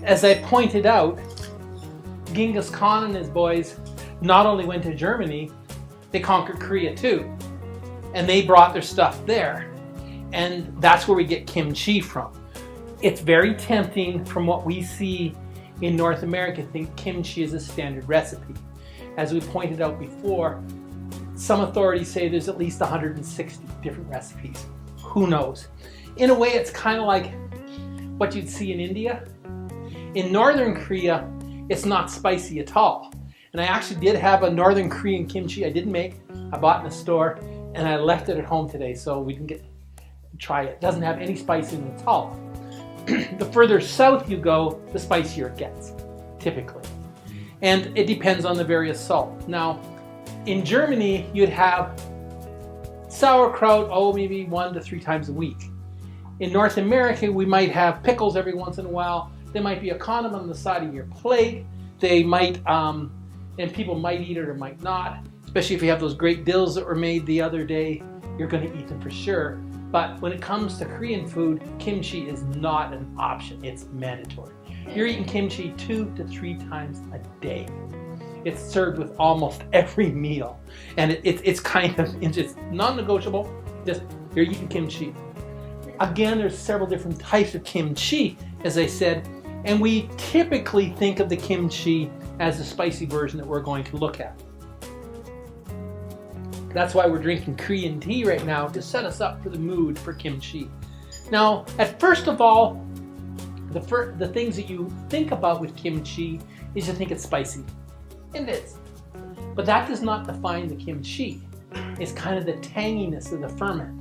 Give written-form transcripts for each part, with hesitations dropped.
as I pointed out, Genghis Khan and his boys not only went to Germany, they conquered Korea too. And they brought their stuff there. And that's where we get kimchi from. It's very tempting from what we see in North America to think kimchi is a standard recipe. As we pointed out before, some authorities say there's at least 160 different recipes. Who knows? In a way, it's kind of like what you'd see in India. In Northern Korea, it's not spicy at all. And I actually did have a Northern Korean kimchi I didn't make. I bought in a store and I left it at home today so we didn't get to try it. It doesn't have any spice in it at all. The further south you go, the spicier it gets, typically. And it depends on the various salt. Now, in Germany, you'd have sauerkraut, maybe 1 to 3 times a week. In North America, we might have pickles every once in a while. There might be a condiment on the side of your plate. They might, and people might eat it or might not. Especially if you have those great dills that were made the other day, you're going to eat them for sure. But when it comes to Korean food, kimchi is not an option. It's mandatory. You're eating kimchi 2 to 3 times a day. It's served with almost every meal. And it's kind of, it's non-negotiable. Just, you're eating kimchi. Again, there's several different types of kimchi, as I said. And we typically think of the kimchi as the spicy version that we're going to look at. That's why we're drinking Korean tea right now, to set us up for the mood for kimchi. Now, at first of all, the things that you think about with kimchi is you think it's spicy. And it is. But that does not define the kimchi. It's kind of the tanginess of the ferment.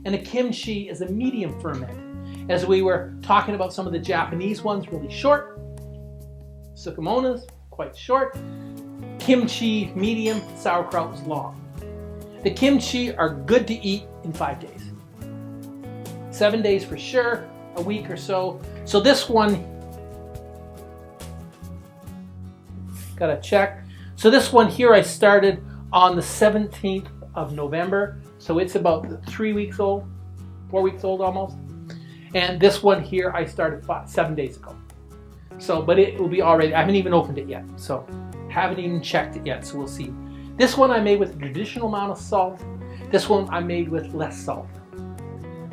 And the kimchi is a medium ferment. As we were talking about some of the Japanese ones, really short. Tsukemonas, quite short. Kimchi, medium. Sauerkraut is long. The kimchi are good to eat in 5 days. 7 days for sure, a week or so. So this one, gotta check. So this one here I started on the 17th of November. So it's about 3 weeks old, 4 weeks old almost. And this one here I started 7 days ago. So, but it will be already, I haven't even opened it yet. So haven't even checked it yet, so we'll see. This one I made with a traditional amount of salt. This one I made with less salt.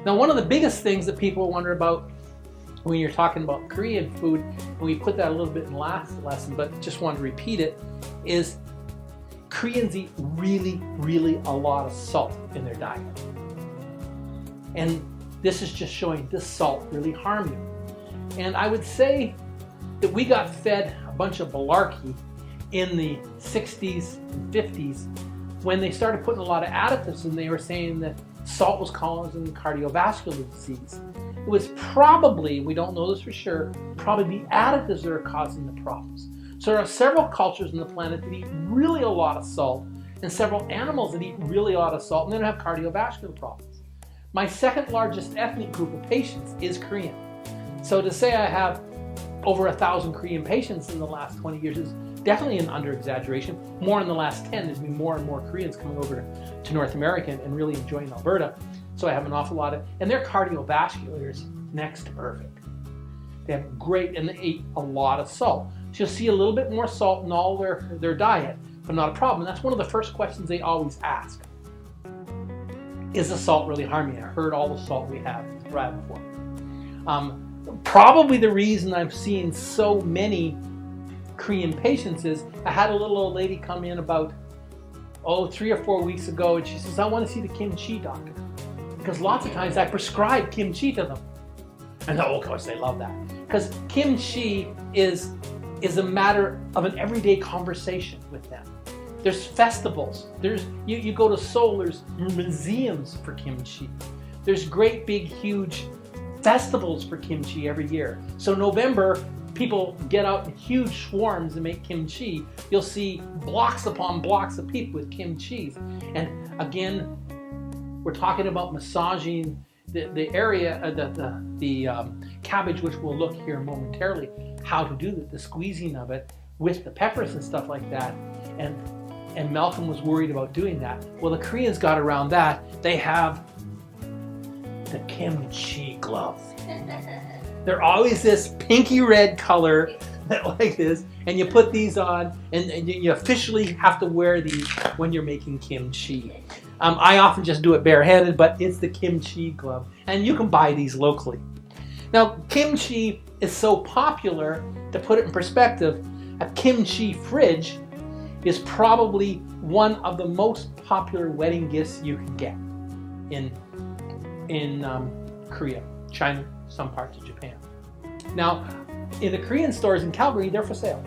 Now, one of the biggest things that people wonder about when you're talking about Korean food, and we put that a little bit in the last lesson, but just want to repeat it, is Koreans eat really, really a lot of salt in their diet. And this is just showing does salt really harm you? And I would say that we got fed a bunch of malarkey in the 60s and 50s when they started putting a lot of additives and they were saying that salt was causing cardiovascular disease. It was probably, we don't know this for sure, probably the additives that are causing the problems. So there are several cultures on the planet that eat really a lot of salt and several animals that eat really a lot of salt and they don't have cardiovascular problems. My second largest ethnic group of patients is Korean. So to say I have over 1,000 Korean patients in the last 20 years is definitely an under-exaggeration. More in the last 10, there's been more and more Koreans coming over to North America and really enjoying Alberta. So I have an awful lot of, and their cardiovascular is next to perfect. They have great, and they eat a lot of salt. So you'll see a little bit more salt in all their diet, but not a problem. And that's one of the first questions they always ask. Is the salt really harming you? I heard all the salt we have right before. Probably the reason I'm seeing so many Korean patients is I had a little old lady come in about 3 or 4 weeks ago, and she says, I want to see the kimchi doctor because lots of times I prescribe kimchi to them. And of course they love that because kimchi is a matter of an everyday conversation with them. There's festivals. You go to Seoul, there's museums for kimchi. There's great big huge festivals for kimchi every year. So November, people get out in huge swarms and make kimchi. You'll see blocks upon blocks of people with kimchi. And again, we're talking about massaging the area, the cabbage, which we'll look here momentarily, how to do the squeezing of it with the peppers and stuff like that. And Malcolm was worried about doing that. Well, the Koreans got around that. They have the kimchi glove. They're always this pinky red color like this, and you put these on, and you officially have to wear these when you're making kimchi. I often just do it barehanded, but it's the kimchi glove, and you can buy these locally. Now, kimchi is so popular, to put it in perspective, a kimchi fridge is probably one of the most popular wedding gifts you can get in Korea, China, some parts of Japan. Now, in the Korean stores in Calgary, they're for sale.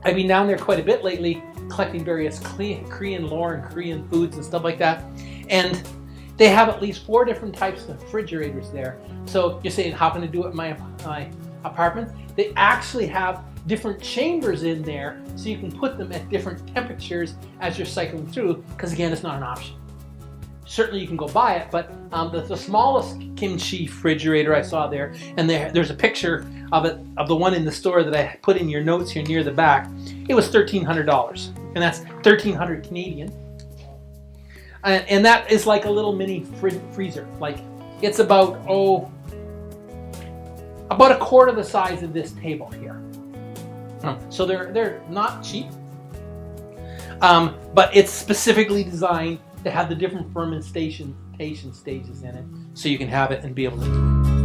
I've been down there quite a bit lately, collecting various Korean lore and Korean foods and stuff like that. And they have at least 4 different types of refrigerators there. So you're saying, how can I do it in my apartment? They actually have different chambers in there, so you can put them at different temperatures as you're cycling through, because again, it's not an option. Certainly you can go buy it, but the smallest kimchi refrigerator I saw there, and there's a picture of it, of the one in the store that I put in your notes here near the back. It was $1,300, and that's $1,300 Canadian. And that is like a little mini freezer. Like, it's about a quarter the size of this table here. So they're not cheap, but it's specifically designed to have the different fermentation stages in it, so you can have it and be able to